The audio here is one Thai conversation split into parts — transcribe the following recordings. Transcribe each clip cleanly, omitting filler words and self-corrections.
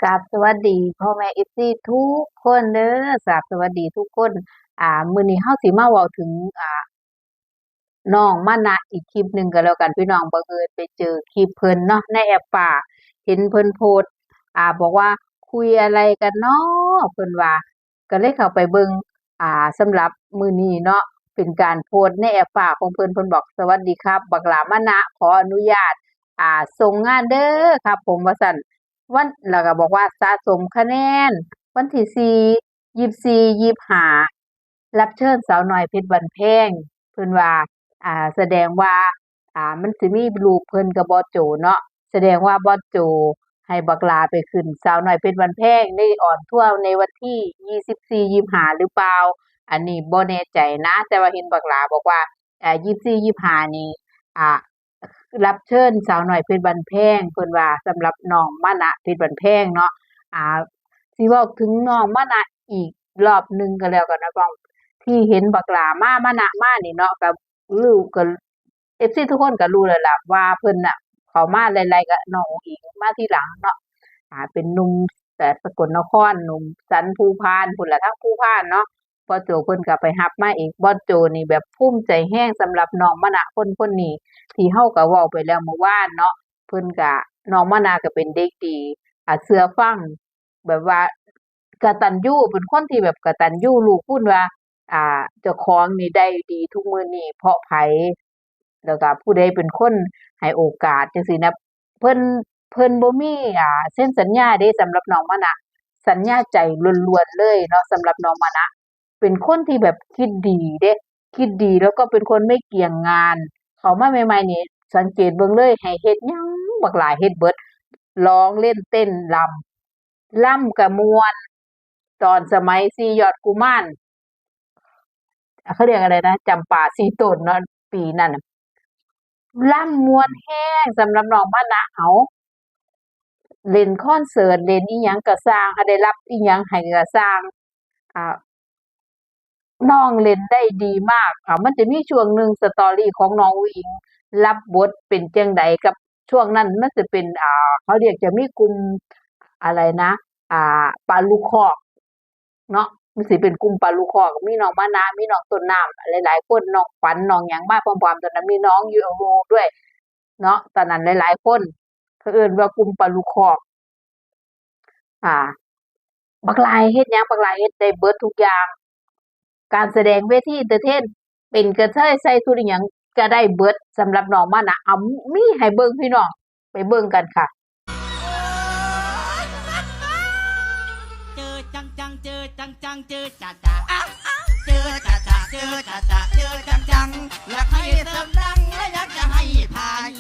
กราบสวัสดีพ่อแม่เอฟซีทุกคนเด้อกราบสวัสดีทุกคนมื้อนี้เฮาสิมาเว้าถึงน้องมานะอีกคลิปหนึ่งก็แล้วกันพี่น้องบังเอิญไปเจอคลิปเพิ่นเนาะในแอปป่าเห็นเพิ่นโพสต์บอกว่าคุยอะไรกันเนาะเพิ่นว่าก็เลยเข้าไปเบิ่งสำหรับมื้อนี้เนาะเป็นการโพสต์ในแอปป่าของเพิ่นบอกสวัสดีครับบักหลามานะขออนุญาตส่งงานเด้อครับผมว่าซั่นวันแล้วก็บอกว่าสะสมคะแนนวันที่4 24 25รับเชิญสาวน้อยเพชรบ้านแพงเพิ่นว่า แสดงว่ามันสิมีรูปเพิ่นกับบอสโจเนาะแสดงว่าบอสโจให้บักหลาไปขึ้นสาวน้อยเพชรบ้านแพงในออนทัวร์ในวันที่24 25หรือเปล่าอันนี้บ่แน่ใจนะแต่ว่าเห็นบักหลาบอกว่า24 25นี่อ่ารับเชิญสาวน้อยเพชรบ้านแพงเพิ่นว่าสำหรับน้องมานะเพชรบ้านแพงเนาะอ่าสิเว้าถึงน้องมานะอีกรอบหนึ่งก็แล้วกันนะพ้องที่เห็นบักหลามานะมานี่เนาะก็ รู้ก็ FC ทุกคนก็รู้แล้วล่ะว่าเพิ่นน่ะเข้ามาไล่ๆกับน้องอุ๋งอิ๋งมาทีหลังเนาะเป็นหนุ่มแต่สกลนครหนุ่มสันภูพานพู้นล่ะทางภูพานเนาะบอสโจเพิ่นก็ไปรับมาอีกบอสโจนี่แบบภูมิใจแรงสำหรับน้องมะนะคนนี้ที่เราก็เว้าไปแล้วเมื่อวานเนาะเพิ่นก็น้องมะนะก็เป็นเด็กดีเชื่อฟังแบบว่ากตัญญูเป็นคนที่แบบกตัญญูรู้คุณว่า เจ้าของนี่ได้ดีทุกมื้อนี้เพราะไผแล้วก็ผู้ใดเป็นคนให้โอกาสจังซี้นะเพิ่นเพิ่นบ่มีเซ็นสัญญาเดะสำหรับน้องมานะสัญญาใจล้วนๆเลยเนาะสำหรับน้องมานะเป็นคนที่แบบคิดดีเดะคิดดีแล้วก็เป็นคนไม่เกี่ยงงานเข้ามาใหม่ๆนี่สังเกตเบิ่งเลยให้เฮ็ดหยังบักหลายเฮ็ดเบิดร้องเล่นเต้นรำก็ม่วนตอนสมัยสี่ยอดกุมาร เขาเรียกอะไรนะจำปาสีต้นเนาะปีนั้นน่ะล่ำม่วนแรงสำหรับน้องมานะเอาเล่นคอนเสิร์ตเล่นอิหยังก็สร้างได้รับอิหยังให้ก็สร้างอ่าน้องเล่นได้ดีมากมันจะมีช่วงหนึ่ง Story ของน้องอุ๋งอิ๋งรับบทเป็นจั่งใดกับช่วงนั้นมันจะเป็นเขาเรียกจะมีกลุ่มอะไรนะปลาลูกคอกเนาะมันสิเป็นกลุ่มปลาลูกคอกมีน้องมานะมีน้องต้นน้ำหลายๆคนน้องขวัญน้องหยังมาพร้อมๆตอนนั้นมีน้องยูโรด้วยเนาะตอนนั้นหลายๆคนเขาเอิ้นว่ากลุ่มปลาลูกคอกอ่าบักหลายเฮ็ดหยังบักหลายเฮ็ดได้เบิดทุกอย่างการแสดงเวทีเอนเทอร์เทนเป็นกระเทยใส่ชุดอิหยังก็ได้เบิดสำหรับน้องมานะมีให้เบิ่งพี่น้องไปเบิ่งกันค่ะเจอจังจังเจอจังจังเจอจ่าจ่าเจอจ่าจ่าเจอจ่าจ่าเจอจังจังอยากให้เติมดังและอยากจะให้พาย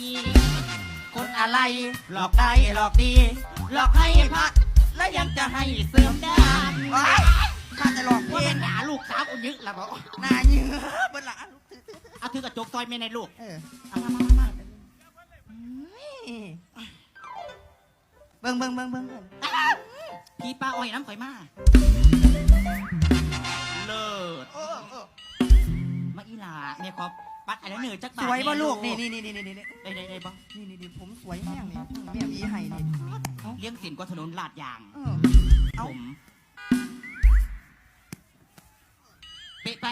คนอะไรหลอกได้หลอกดีหลอกให้พักและยังจะให้เสริมดังข้าจะหลอกเพื่อนหาลูกสาวคนยึดละบอกหน้าเยื้อเบิ้ลละเอาถือกระจกซอยไม่ในลูกเอามาเบิ่งพี่ป้าอ้อยน้ำข่อยมาเลิศมาอีหลาเนี่ยขอปัดอะไรเหนื่อยจักบาทสวยบ่ลูกนี่ได้บ้างนี่ผมสวยแห้งนี่แม่มีให้นี่เลี้ยงสินกว่าถนนลาดยางผมเป๊ะไป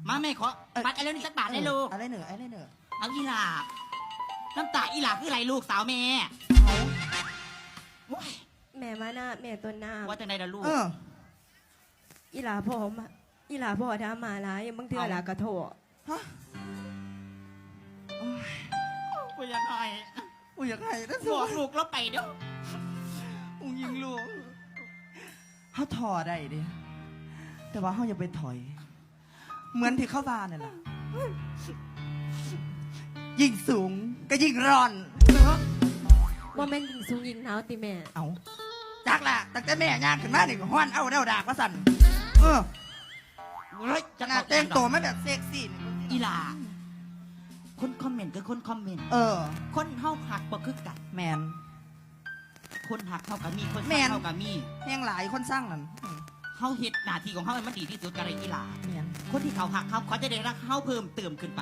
มาแม่ขอปัดอะไรนี่จักบาทได้ลูกอะไรเหนือเอาอีหลาน้ำตาอีหลาคืออะไรลูกสาวแม่แม่มาหน้าแม่ต้นน้ำว่าจะไหนล่ะลูกอีหลาพ่อทำมาหลายบางเทื่อหลากระโถฮะกูอยากให้นั่นส บอกลูกแล้วไปเดี๋ยวยิงลูกเขาถอได้ดิแต่ว่าเขาอย่าไปถอยเหมือนที่เข้าบ้านนั่นแหละยิ่งสูงก็ยิ่งร้อนว่าแม่นยิงสูงยิงหนาวติแม่เอาจักละตั้งแต่แม่ย่างขึ้นมานี่ก็ฮ้อนเอาเดาดากว่าสั่นจังหวะแต่งตัวไม่แบบเซ็กซี่อีหลาคนคอมเมนต์คือคนคอมเมนต์คนเฮาหักบ่คือกันแมนคนหักเฮากับมีคนสร้างเฮากับมีแห่งหลายคนสร้างนั่นเฮาเฮ็ดหน้าที่ของเฮาให้มันดีที่สุดกับอีหลาแมนคนที่เขาหักเขาจะได้รักเฮาเพิ่มเติมขึ้นไป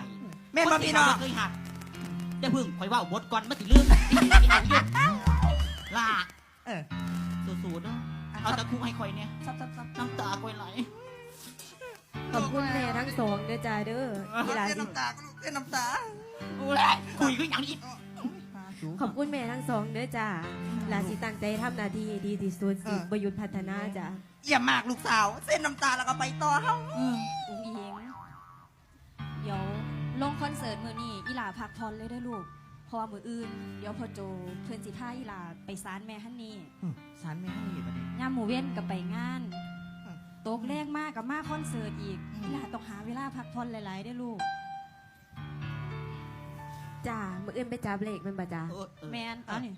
แม่นบ่พี่น้องเคยหักได้พึ่งข่อยว่าบทก่อนมาสิลืมเอาอยู่ล่ะ คู่ให้ข่อยเนี่ยซับน้ำตาข่อยไหล ขอบคุณแม่ทั้งสองเด้อจ้าเด้ออีหลา เส้น สิ น้ำตาก็ลูกเส้นน้ำตา โอ้ยคุยคืออย่างนี้ ขอบคุณแม่ทั้งสองเด้อจ้าหลาสิตั้งใจทำหน้าที่ให้ดีที่สุดสิบ่หยุดพัฒนาจ้า เยี่ยมมากลูกสาวเส้นน้ำตาแล้วก็ไปต่อเฮ้า อุ้งอิงเดี๋ยวลงคอนเสิร์ตมือนี่อีหลาพักผ่อนเลยได้อลูกเพราะว่ามืออื่นเดี๋ยวพอโจเพื่อนสิพาอีหลาไปศาลแม่ฮันนี่ สารไม่ให้ประเดี๋ยว ย่ามหมูเว้นกับไปงานตกแรกมากกับมาคอนเสิร์ตอีกอีหลาต้องหาเวลาพักผ่อนหลายๆได้อลูก จ้ามื้ออื่นไปจับเลขแม่นบ่จ้า แมนเอานี่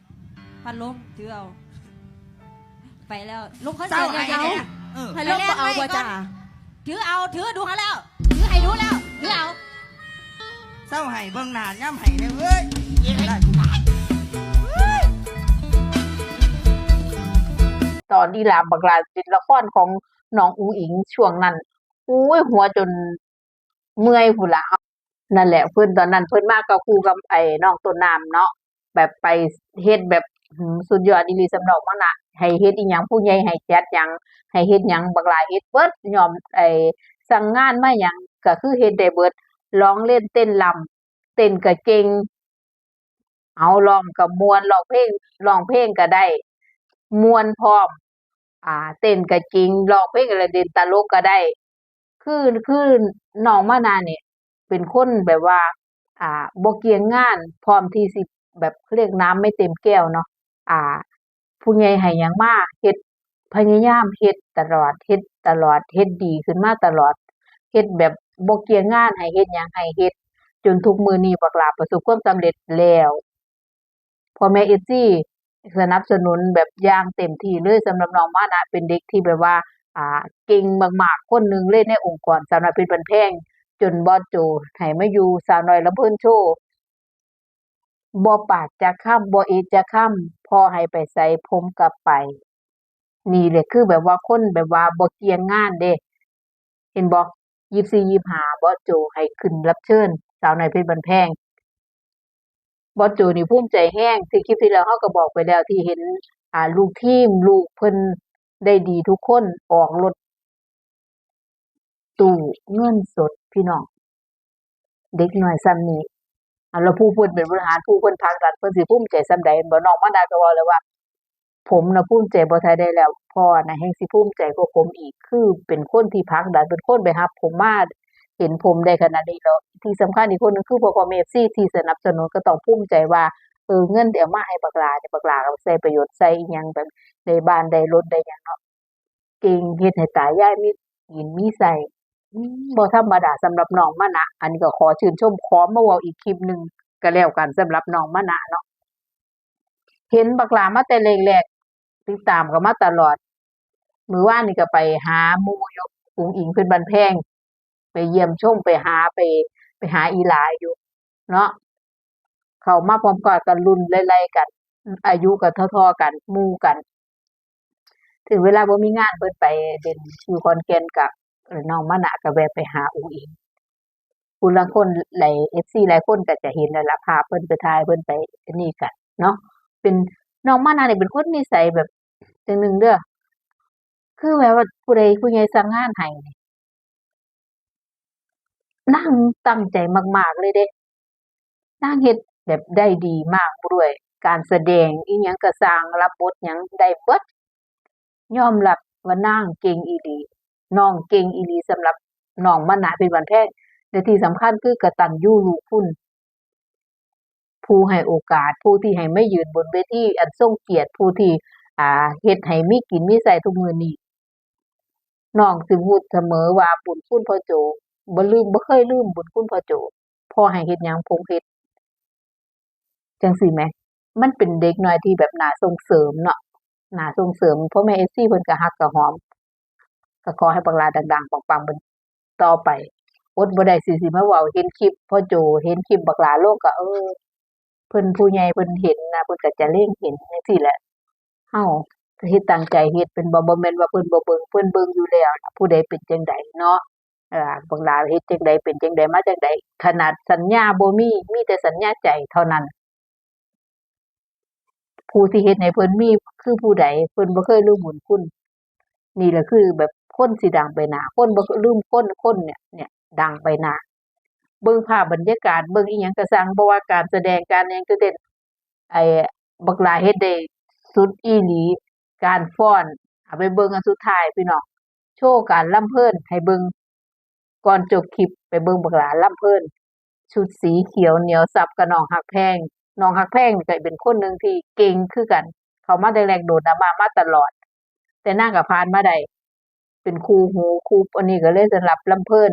พัดลมถือเอาไปแล้วลงคอน เศร้า เสิร์ต ไอ้ แล้ว เนี่ย ให้ลงบ่เอาบ่จ้า ถือเอาถือดูเขาแล้วถือให้ดูแล้วถือเอา เศร้าไห้เบิ่งหน้าย่ำไห้เนี่ยเว้ยได้ ตอนที่ลาบักลาเป็นละครของน้องอุ๋งอิงช่วงนั้นอุ้ยหัวจนเมื่อยพุ่นละนั่นแหละเพิ่นตอนนั้นเพิ่นมากับครูกับไอ้น้องต้นน้ำเนาะแบบไปเฮ็ดแบบสุดยอดอีหลีสำหรับมันน่ะให้เฮ็ดอีหยังผู้ใหญ่ให้จัดหยังให้เฮ็ดหยังบักหลายเฮ็ดเบิดยอมไอ้สั่งงานมาหยังก็คือเฮ็ดได้เบิดร้องเล่นเต้นรำเต้นก็เก่งเอาร้องก็ม่วนร้องเพลงก็ได้ม่วนพร้อม เต้นก็จริงร้องเพลงก็ได้เล่นตลกก็ได้ คือน้องมะนาวเนี่ยเป็นคนแบบว่า บ่เกี่ยงงานพร้อมที่สิแบบเขาเรียกน้ำไม่เต็มแก้วเนาะอ่า ผู้ใหญ่ให้หยังมาเฮ็ดพยายามเฮ็ดตลอดเฮ็ดตลอดเฮ็ดดีขึ้นมาตลอดเฮ็ดแบบบ่เกี่ยงงานให้เฮ็ดหยังให้เฮ็ดจนทุกมื้อนี้บักหลาประสบความสำเร็จแล้วพ่อแม่ FC สนับสนุนแบบอย่างเต็มที่เลยสำหรับน้องมานะเป็นเด็กที่แบบว่า เก่งมากๆคนหนึ่งเลยในองค์กรสาวน้อยเพชรบ้านแพงจนบอสโจให้มาอยู่สาวน้อยลำเพิ่นโชว์บ่ปากจักคำบ่เอะจักคำพอให้ไปไสผมก็ไป นี่แหละคือแบบว่าคนแบบว่าบ่เกี่ยงงานเด้ เห็นบ่24 25บอสโจให้ขึ้นรับเชิญสาวน้อยเพชรบ้านแพงบอสโจนี่ภูมิใจแรงที่คลิปที่แล้วเราก็บอกไปแล้วที่เห็นลูกทีมลูกเพิ่นได้ดีทุกคนออกรถตู้เงินสดพี่น้องเด็กน้อยส่ำนี้แล้วผู้เพิ่นเป็นบริหารผู้เพิ่นผลักดันเพิ่นสิภูมิใจส่ำใดบ่น้องมาดาก็เว้าเลยว่า ผมน่ะภูมิใจบ่ทันได้แล้วพ่อน่ะแฮ่งสิภูมิใจกว่าผมอีกคือเป็นคนที่ผลักดันเป็นคนไปรับผมมาเห็นผมได้ขนาดนี้แล้วที่สำคัญอีกคนหนึงคือพ่อแม่ FC ที่สนับสนุนก็ต้องภูมิใจว่าเงินที่เอามาให้บักหลาเนี่ยบักหลาก็ใช้ประโยชน์ใช้อิหยังแบบได้บ้านได้รถได้หยังเนาะเก่งเฮ็ดให้ตายายมีกินมีใช้บ่ธรรมดาสำหรับน้องมะนะอันนี้ก็ขอชื่นชมขอมาเว้าอีกคลิปหนึ่งก็แล้วกันสำหรับน้องมะนะเนาะเห็นบักหลามาแต่แรกๆติดตามก็มาตลอดมื้อวานนี่ก็ไปหาหมู่อยู่อุ๋งอิงเพิ่นบ้านแพงไปเยี่ยมชมไปหาอีหลาอยู่เนาะเข้ามาพร้อมกันรุ่นไล่ๆกันอายุก็เท่าๆกันหมู่กัน ถึงเวลาบ่มีงานเพิ่นไปเล่นอยู่ขอนแก่นก็น้องมะนะก็แวะไปหาอุ๋งอิงผู้ลางคนFC หลายคนก็จะเห็นนั่นล่ะภาพเพิ่นไปถ่ายเพิ่นไปอันนี้กันเนาะเป็นน้องมะนะนี่เป็นคนนิสัยแบบจังหนึ่งเด้อคือแบบว่าผู้ใหญ่สั่งงานให้นี่นางตั้งใจมากๆเลยเดะนางเฮ็ดแบบได้ดีมากด้วยการแสดงอิหยังก็สร้างรับบทหยังได้เบิดยอมรับว่านางเก่งอีหลีน้องเก่งอีหลีสำหรับน้องมะนะเพชรบ้านแพงและที่สำคัญคือกตัญญูรู้คุณผู้ให้โอกาสผู้ที่ให้มายืนบนเวทีอันทรงเกียรติผู้ที่เฮ็ดให้มีกินมีใช้ทุกมื้อนี้น้องสิพูดเสมอว่าบุญคุณพ่อโจบ่เคยลืมบุญคุณพ่อโจพ่อให้เฮ็ดหยังผมเฮ็ดจังซี้แหมมันเป็นเด็กน้อยที่แบบน่าส่งเสริมเนาะน่าส่งเสริมพ่อแม่ FC เพิ่นก็ฮักก็หอมก็ขอให้บักหลาดังๆปังๆเบิ่นต่อไปอดบ่ได้สิมาเว้าเห็นคลิปพ่อโจเห็นคลิปบักหลาลงก็เพิ่นผู้ใหญ่เพิ่นเห็นนะเพิ่นก็จะเล็งเห็นจังซี่แหละเฮาก็เฮ็ดตั้งใจเฮ็ดเป็นบ่แม่นว่าเพิ่นบ่เบิ่งเพิ่นเบิ่งอยู่แล้วล่ะผู้ใดเป็นจังใดเนาะบักหลาเฮ็ดจังใดเป็นจังใดมาจังใดขนาดสัญญาบ่มีแต่สัญญาใจเท่านั้นผู้ที่เฮ็ดให้เพิ่นมีคือผู้ใดเพิ่นบ่เคยลืมบุญคุณ นี่แหละคือแบบคนสิดังไปหน้าคนบ่ลืมคนเนี่ยดังไปหน้าเบิ่งภาพบรรยากาศเบิ่งอิหยังก็ซังบ่ว่าการแสดงการหยังตื่นเต้นไอ้บักหลาเฮ็ดได้สุดอีหลีการฟ้อนเอาไปเบิ่งอันสุดท้ายพี่น้องโชว์การรำเพิ่นให้เบิ่งก่อนจบคลิปไปเบิ่งบักหลารำเพิ่นชุดสีเขียวเหนียวสับกับน้องฮักแพงน้องฮักแพงนี่ก็เป็นคนหนึ่งที่เก่งคือกัน เขามาแรกๆโดดดราม่ามาตลอด แต่นางก็ผ่านมาได้เป็นคู่หูคู่อันนี้ก็เลยสำหรับลำเพิ่น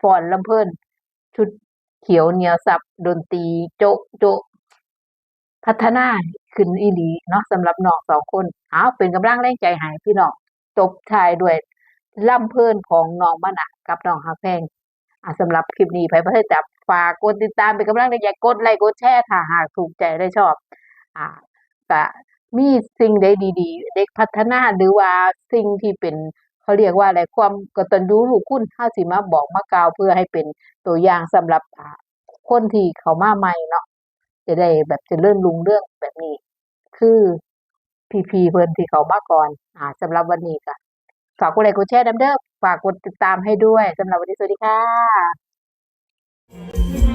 ฟ้อนลำเพิ่นชุดเขียวเหนียวสับดนตรีโจ๊ะโจ๊ะพัฒนาขึ้นอีหลีเนาะสำหรับน้องสองคนเอาเป็นกำลังแรงใจให้พี่น้องจบท้ายด้วยลำเพิ่นของน้องมะนะกับน้องฮักแพงสำหรับคลิปนี้ไผบ่ทันจับฝากกดติดตามเป็นกำลังใจกดไลค์กดแชร์ถ้าหากถูกใจและชอบอ่าก็มีสิ่งใดดีๆเด็กพัฒนาหรือว่าสิ่งที่เป็นเขาเรียกว่าอะไรความกตัญญูรู้คุณเฮาสิมาบอกมากล่าวเพื่อให้เป็นตัวอย่างสำหรับคนที่เข้ามาใหม่เนาะจะได้แบบเจริญรุ่งเรืองแบบนี้ คือพี่ๆเพิ่นที่เข้ามาก่อนสำหรับวันนี้ก็ฝากกดไลค์กดแชร์นำเด้อฝากกดติดตามให้ด้วยสำหรับวันนี้สวัสดีค่ะ